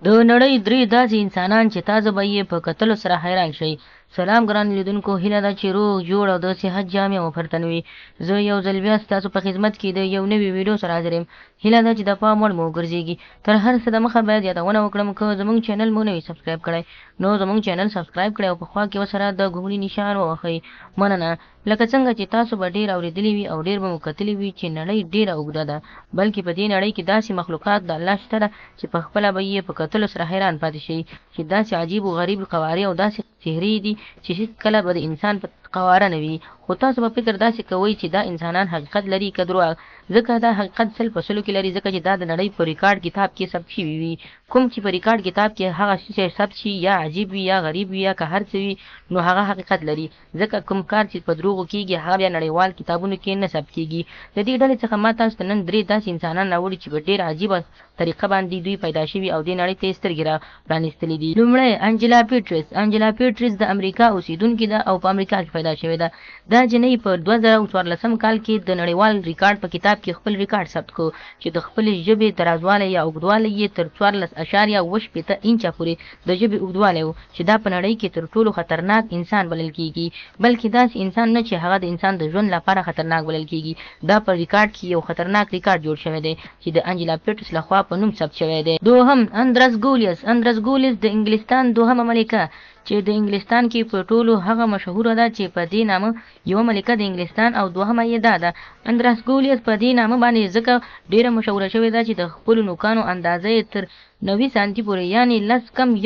د نړۍ درې داسې انسانان چې تاسو به یې په کتلو سره حیران شئ. سلام ګران لیدونکو، هیله ده چې روغ جوړ او د صحت جامې مو پرتن وي. زه یو ځل بیا ستاسو په خدمت کې د یو نوي ویډیو سره حاضر یم. هیله ده چې د پام وړ مو وګرځېږي. تر هر څه دمخه باید یادونه وکړم که زموږ چینل مو نه وي سبسکرایب کړی نو زموږ چینل سبسکرایب کړئ او په خوا کې ورسره د ګونګړي نشان ووهئ. مننه. لکه څنګه چې تاسو به ډېر اورېدلي وي او ډېر به مو کتلي وي چې نړۍ ډېره اوږده ده، بلکې په دې نړۍ کې داسې مخلوقات د الله شته ده چې پخپله به یې په کتلو سره حیران پاتې شئ چې داسې عجیب و غریب قوارې او داسې څهرې دي چې هېڅکله به د انسان په قواره نه وي. خو تاسو به فکر داسې کوئ چې دا انسانان حقیقت لري که دروغ، ځکه دا حقیقت سل په سلو کې لري، ځکه چې دا د نړۍ په ریکارډ کتاب کې ثبت شوي وي. کوم چې په ریکارډ کتاب کې هغه شی ثبت شي یا عجیب وي یا غریب وي یا که هر څه وي، نو هغه حقیقت لري، ځکه کوم کار چې په دروغو کېږي هغه بیا نړیوال کتابونو کې نه ثبت کېږي. د دې ډلې څخه ما تاسو ته نن درې داسې انسانان راوړي چې په ډېر عجیبه طریقه باندې دوی پیدا شوي او دې نړۍ ته یې سترګې را پرانیستلي دي. لومړی انجلا پیټرس. انجلا پیټرس د امریکا اوسیدونکې ده او په امریکا کې پیدا شوې ده. دا جنۍ په 2014 کال کې د نړیوال ریکارډ په کتاب کې خپل ریکارډ ثبت کړ چې د خپلې ژبې درازوالی یا اوږدوالی یې تر 14.8 انچه پورې د ژبې اوږدوالی و، چې دا په نړۍ کې تر ټولو خطرناک انسان بلل کېږي، بلکې داسې انسان نه چې هغه د انسان د ژوند لپاره خطرناک بلل کېږي. دا په ریکارډ کې یو خطرناک ریکارډ جوړ شوی دی چې د انجلا پیټرس لخوا په نوم ثبت شوی دی. دوهم اندرس ګولیس. اندرس ګولیس د انګلستان دوهمه ملکه چې د انګلستان کې په ټولو هغه مشهوره ده چې په دې نامه یوه ملکه د انګلستان او دوهمه یې دا ده. اندرس ګولیس په دې نامه باندې ځکه ډېره مشهوره شوې ده چې د خپلو نوکانو اندازه یې تر 90 سانتي پورې یعنې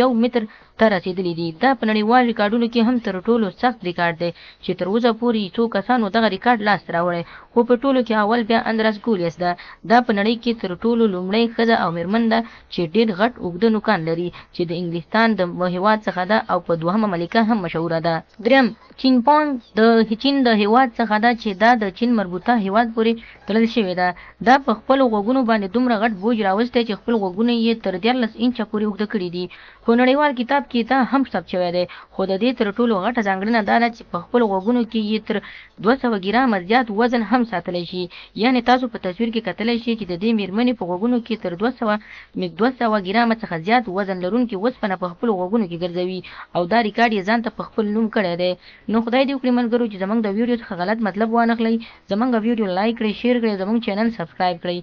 1 متر ته رسېدلي دي. دا په نړیوال ریکارډونو کې هم تر ټولو سخت ریکارډ دی چې تر اوسه پورې څو کسانو دغه ریکارډ لاسته راوړی، خو په ټولو کې اول بیا اندرس ګولیس ده. دا په نړۍ کې تر ټولو لومړۍ ښځه او مېرمن ده چې ډېر غټ اوږده نوکان لري چې د انګلستان د هېواد څخه ده او په دوهمه ملکه هم مشهوره ده. دریم چین پونګ. د چین د هېواد څخه ده چې دا د چین مربوطه هېواد پورې تړل شوې ده. دا په خپلو غوږونو باندې دومره غټ بوج راوستی چې خپل غوږونه یې تر 14 انچه پورې اوږده کړي دي. په نړیوال کتاب کې دا هم ثبت شوی دی، خو د دې تر ټولو غټه ځانګړنه دا ده چې په خپلو غوږونو کې یې تر 200 ګرامه زیات وزن هم ساتلی شي. یعنې تاسو په تصویر کې کتلی شئ چې د دې مېرمنې په غوږونو کې تر 200 ګرامه څخه زیات وزن لرونکي اوسپنه په خپلو غوږونو کې ګرځوي او دا ریکارډ یې ځان ته په خپل نوم کړی دی. نو خدای دې وکړي ملګرو چې زموږ د ویډیو څخه غلط مطلب وانخلئ. زموږ ویډیو لایک کړئ، شیر کړئ، زموږ چینل سبسکرایب کړئ.